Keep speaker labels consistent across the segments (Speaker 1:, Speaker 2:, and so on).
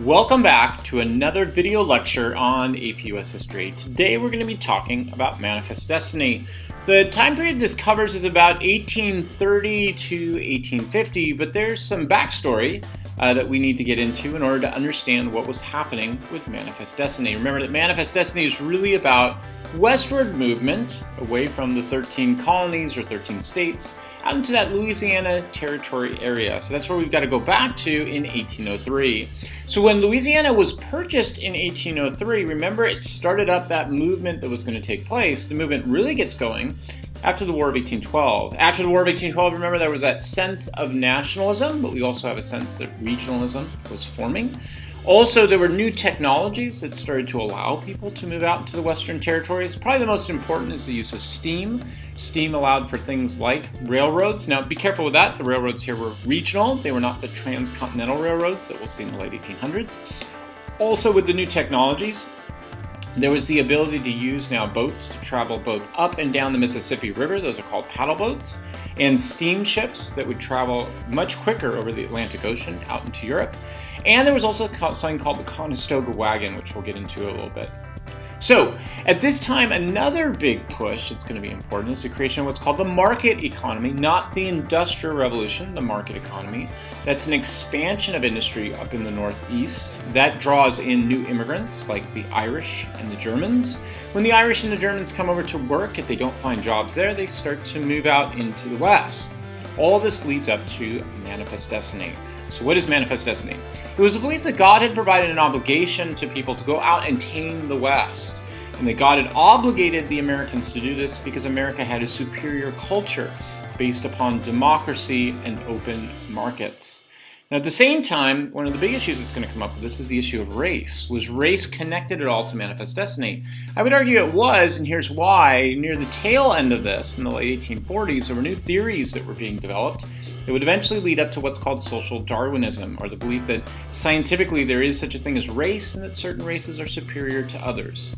Speaker 1: Welcome back to another video lecture on AP US History. Today we're going to be talking about Manifest Destiny. The time period this covers is about 1830 to 1850, but there's some backstory that we need to get into in order to understand what was happening with Manifest Destiny. Remember that Manifest Destiny is really about westward movement away from the 13 colonies or 13 states out into that Louisiana Territory area. So that's where we've got to go back to in 1803. So when Louisiana was purchased in 1803, remember it started up that movement that was going to take place. The movement really gets going after the War of 1812. After the War of 1812, remember there was that sense of nationalism, but we also have a sense that regionalism was forming. Also, there were new technologies that started to allow people to move out into the Western territories. Probably the most important is the use of steam. Steam allowed for things like railroads. Now, be careful with that. The railroads here were regional. They were not the transcontinental railroads that we'll see in the late 1800s. Also, with the new technologies, there was the ability to use now boats to travel both up and down the Mississippi River. Those are called paddle boats. And steamships that would travel much quicker over the Atlantic Ocean out into Europe. And there was also something called the Conestoga wagon, which we'll get into a little bit. So, at this time, another big push that's going to be important is the creation of what's called the market economy, not the Industrial Revolution, the market economy. That's an expansion of industry up in the Northeast. That draws in new immigrants like the Irish and the Germans. When the Irish and the Germans come over to work, if they don't find jobs there, they start to move out into the West. All this leads up to Manifest Destiny. So what is Manifest Destiny? It was a belief that God had provided an obligation to people to go out and tame the West, and that God had obligated the Americans to do this because America had a superior culture based upon democracy and open markets. Now, at the same time, one of the big issues that's going to come up with this is the issue of race. Was race connected at all to Manifest Destiny? I would argue it was, and here's why. Near the tail end of this, in the late 1840s, there were new theories that were being developed. It would eventually lead up to what's called social Darwinism, or the belief that scientifically there is such a thing as race and that certain races are superior to others.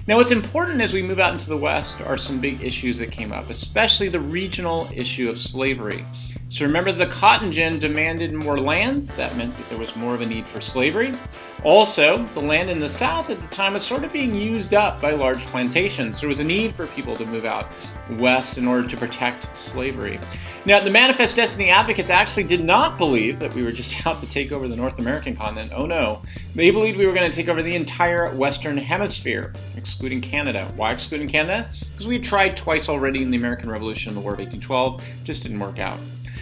Speaker 1: Now, what's important as we move out into the West are some big issues that came up, especially the regional issue of slavery. So remember, the cotton gin demanded more land. That meant that there was more of a need for slavery. Also, the land in the South at the time was sort of being used up by large plantations. There was a need for people to move out west in order to protect slavery. Now, the Manifest Destiny advocates actually did not believe that we were just out to take over the North American continent. Oh no. They believed we were going to take over the entire Western Hemisphere, excluding Canada. Why excluding Canada? Because we had tried twice already in the American Revolution and the War of 1812. Just didn't work out.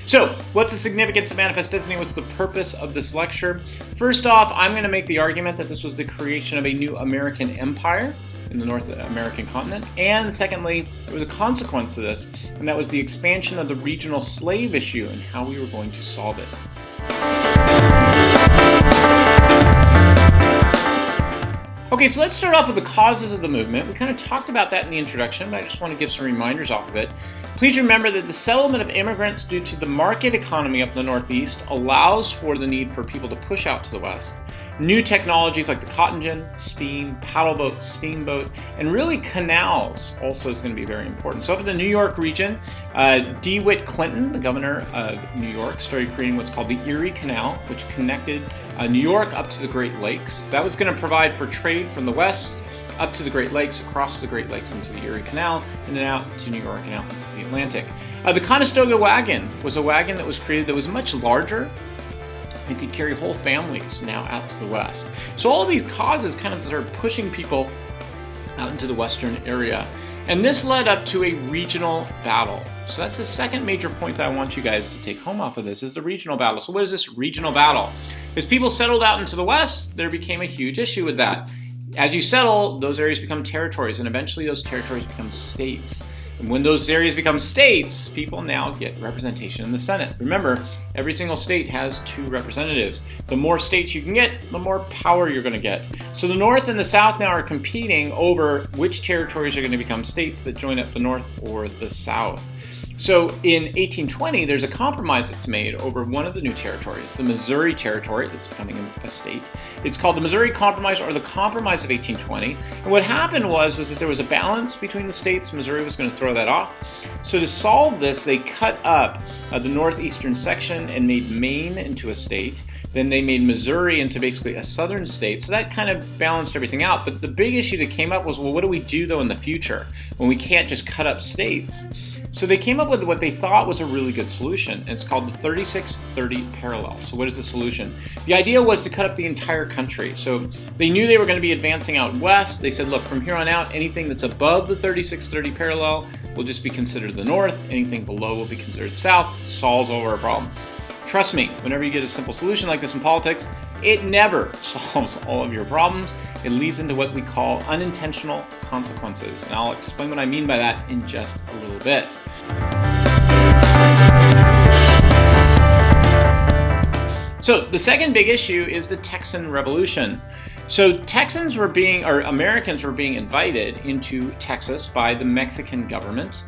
Speaker 1: So, what's the significance of Manifest Destiny? What's the purpose of this lecture? First off, I'm going to make the argument that this was the creation of a new American empire in the North American continent. And secondly, there was a consequence of this, and that was the expansion of the regional slave issue and how we were going to solve it. Okay, so let's start off with the causes of the movement. We kind of talked about that in the introduction, but I just want to give some reminders off of it. Please remember that the settlement of immigrants due to the market economy up in the Northeast allows for the need for people to push out to the West. New technologies like the cotton gin, steam, paddle boat, steamboat, and really canals also is going to be very important. So up in the New York region, DeWitt Clinton, the governor of New York, started creating what's called the Erie Canal, which connected New York up to the Great Lakes. That was going to provide for trade from the west up to the Great Lakes, across the Great Lakes into the Erie Canal, and then out to New York and out into the Atlantic. The Conestoga wagon was a wagon that was created that was much larger and could carry whole families now out to the west. So all of these causes kind of started pushing people out into the western area. And this led up to a regional battle. So that's the second major point that I want you guys to take home off of this, is the regional battle. So what is this regional battle? As people settled out into the west, there became a huge issue with that. As you settle, those areas become territories, and eventually those territories become states. And when those areas become states, people now get representation in the Senate. Remember, every single state has 2 representatives. The more states you can get, the more power you're going to get. So the North and the South now are competing over which territories are going to become states that join up the North or the South. So in 1820, there's a compromise that's made over one of the new territories, the Missouri Territory, that's becoming a state. It's called the Missouri Compromise, or the Compromise of 1820. And what happened was that there was a balance between the states. Missouri was going to throw that off. So to solve this, they cut up the northeastern section and made Maine into a state. Then they made Missouri into basically a southern state. So that kind of balanced everything out. But the big issue that came up was, well, what do we do though in the future when we can't just cut up states? So they came up with what they thought was a really good solution, and it's called the 3630 parallel. So what is the solution? The idea was to cut up the entire country. So they knew they were going to be advancing out west. They said, look, from here on out, anything that's above the 3630 parallel will just be considered the north. Anything below will be considered south. Solves all our problems. Trust me, whenever you get a simple solution like this in politics, it never solves all of your problems. It leads into what we call unintentional consequences. And I'll explain what I mean by that in just a little bit. So the second big issue is the Texan Revolution. So Americans were being invited into Texas by the Mexican government.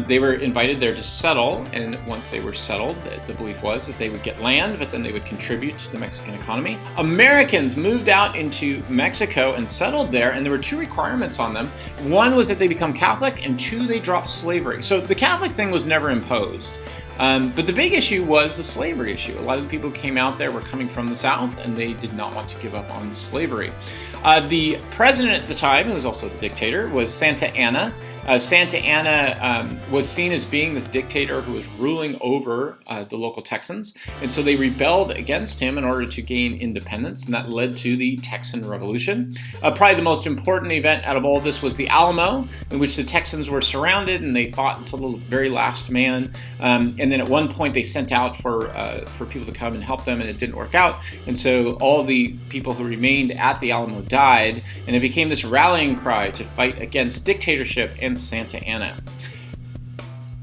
Speaker 1: They were invited there to settle, and once they were settled, the belief was that they would get land, but then they would contribute to the Mexican economy. Americans moved out into Mexico and settled there, and there were two requirements on them. One was that they become Catholic, and two, they dropped slavery. So the Catholic thing was never imposed. But the big issue was the slavery issue. A lot of the people who came out there were coming from the South, and they did not want to give up on slavery. The president at the time, who was also the dictator, was Santa Anna. Santa Anna was seen as being this dictator who was ruling over the local Texans, and so they rebelled against him in order to gain independence, and that led to the Texan Revolution. Probably the most important event out of all of this was the Alamo, in which the Texans were surrounded and they fought until the very last man, and then at one point they sent out for people to come and help them, and it didn't work out, and so all the people who remained at the Alamo died, and it became this rallying cry to fight against dictatorship and Santa Anna.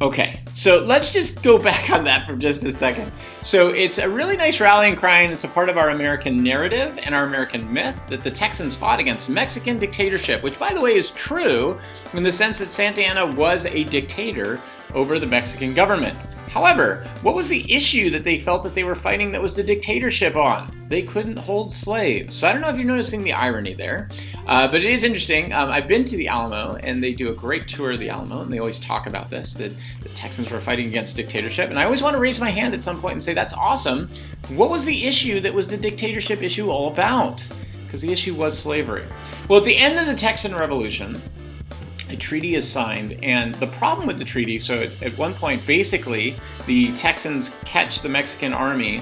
Speaker 1: Okay, so let's just go back on that for just a second. So it's a really nice rallying cry, and it's a part of our American narrative and our American myth that the Texans fought against Mexican dictatorship, which by the way is true in the sense that Santa Anna was a dictator over the Mexican government. However, what was the issue that they felt that they were fighting that was the dictatorship on? They couldn't hold slaves. So I don't know if you're noticing the irony there, but it is interesting. I've been to the Alamo, and they do a great tour of the Alamo, and they always talk about this, that the Texans were fighting against dictatorship. And I always want to raise my hand at some point and say, that's awesome. What was the issue that was the dictatorship issue all about? Because the issue was slavery. Well, at the end of the Texan Revolution, a treaty is signed, and the problem with the treaty, so at one point, basically, the Texans catch the Mexican army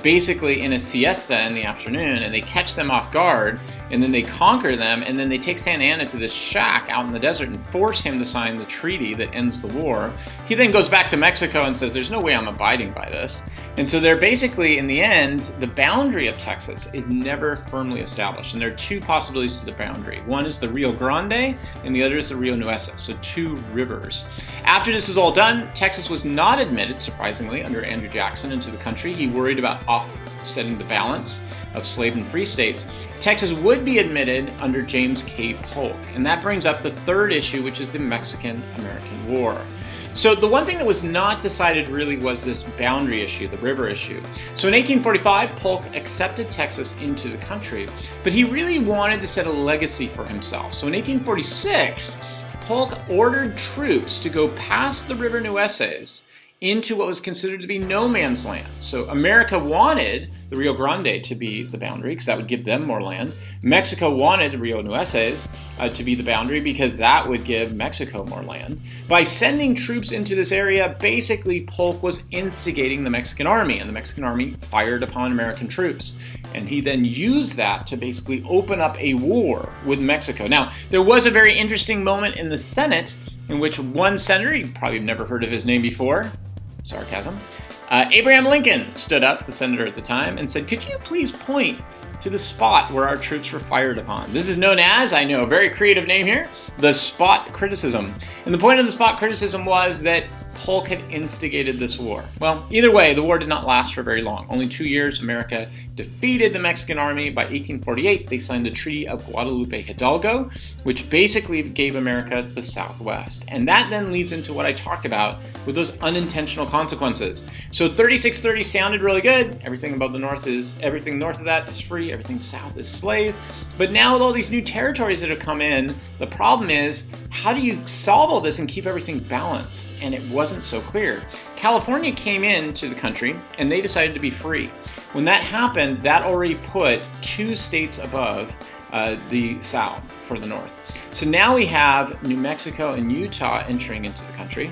Speaker 1: basically in a siesta in the afternoon, and they catch them off guard, and then they conquer them, and then they take Santa Anna to this shack out in the desert and force him to sign the treaty that ends the war. He then goes back to Mexico and says, there's no way I'm abiding by this. And so they're basically, in the end, the boundary of Texas is never firmly established. And there are two possibilities to the boundary. One is the Rio Grande, and the other is the Rio Nueces, so two rivers. After this is all done, Texas was not admitted, surprisingly, under Andrew Jackson into the country. He worried about offsetting the balance of slave and free states. Texas would be admitted under James K. Polk. And that brings up the third issue, which is the Mexican-American War. So the one thing that was not decided really was this boundary issue, the river issue. So in 1845, Polk accepted Texas into the country, but he really wanted to set a legacy for himself. So in 1846, Polk ordered troops to go past the River Nueces into what was considered to be no man's land. So America wanted the Rio Grande to be the boundary because that would give them more land. Mexico wanted the Rio Nueces to be the boundary because that would give Mexico more land. By sending troops into this area, basically Polk was instigating the Mexican army, and the Mexican army fired upon American troops. And he then used that to basically open up a war with Mexico. Now, there was a very interesting moment in the Senate in which one senator, you probably never heard of his name before, sarcasm, Abraham Lincoln stood up, the senator at the time, and said, could you please point to the spot where our troops were fired upon? This is known as, I know, a very creative name here, the spot criticism. And the point of the spot criticism was that Polk had instigated this war. Well, either way, the war did not last for very long. Only 2 years, America defeated the Mexican army. By 1848, they signed the Treaty of Guadalupe Hidalgo, which basically gave America the Southwest. And that then leads into what I talked about with those unintentional consequences. So 3630 sounded really good. Everything north of that is free. Everything south is slave. But now with all these new territories that have come in, the problem is, how do you solve all this and keep everything balanced? And it wasn't so clear. California came into the country and they decided to be free. When that happened, that already put 2 states above the South for the North. So now we have New Mexico and Utah entering into the country.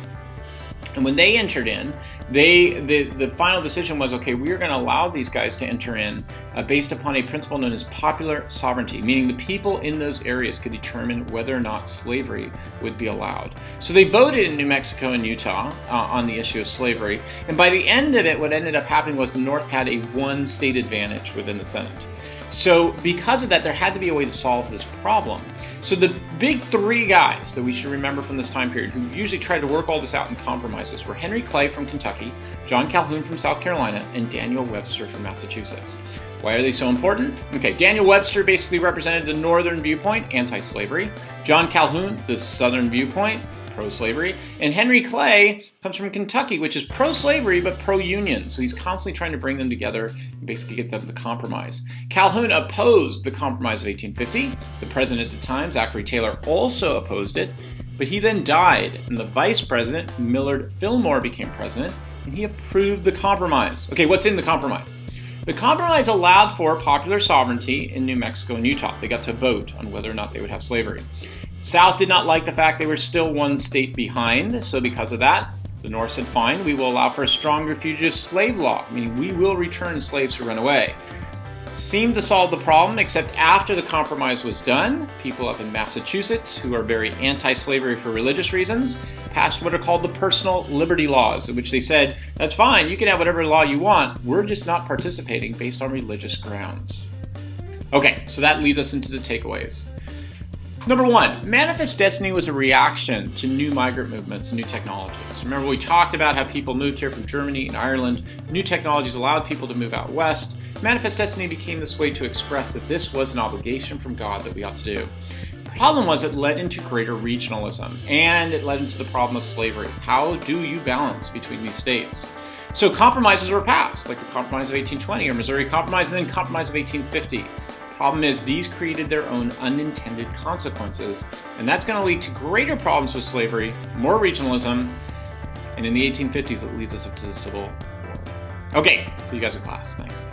Speaker 1: And when they entered in, the final decision was, okay, we are going to allow these guys to enter in based upon a principle known as popular sovereignty, meaning the people in those areas could determine whether or not slavery would be allowed. So they voted in New Mexico and Utah on the issue of slavery. And by the end of it, what ended up happening was the North had a 1-state advantage within the Senate. So because of that, there had to be a way to solve this problem. So the big 3 guys that we should remember from this time period who usually tried to work all this out in compromises were Henry Clay from Kentucky, John Calhoun from South Carolina, and Daniel Webster from Massachusetts. Why are they so important? Okay, Daniel Webster basically represented the northern viewpoint, anti-slavery. John Calhoun, the southern viewpoint, pro-slavery. And Henry Clay comes from Kentucky, which is pro-slavery but pro-union. So he's constantly trying to bring them together and basically get them to compromise. Calhoun opposed the Compromise of 1850. The president at the time, Zachary Taylor, also opposed it. But he then died, and the vice president, Millard Fillmore, became president, and he approved the compromise. Okay, what's in the compromise? The compromise allowed for popular sovereignty in New Mexico and Utah. They got to vote on whether or not they would have slavery. South did not like the fact they were still 1 state behind, so because of that, the North said, fine, we will allow for a stronger fugitive slave law, meaning we will return slaves who run away. Seemed to solve the problem, except after the compromise was done, people up in Massachusetts, who are very anti-slavery for religious reasons, passed what are called the personal liberty laws, in which they said, that's fine, you can have whatever law you want, we're just not participating based on religious grounds. Okay, so that leads us into the takeaways. Number 1, Manifest Destiny was a reaction to new migrant movements and new technologies. Remember, we talked about how people moved here from Germany and Ireland. New technologies allowed people to move out west. Manifest Destiny became this way to express that this was an obligation from God that we ought to do. The problem was it led into greater regionalism, and it led into the problem of slavery. How do you balance between these states? So compromises were passed, like the Compromise of 1820 or Missouri Compromise and then Compromise of 1850. Problem is, these created their own unintended consequences, and that's going to lead to greater problems with slavery, more regionalism, and in the 1850s it leads us up to the Civil War. Okay, see you guys in class. Thanks.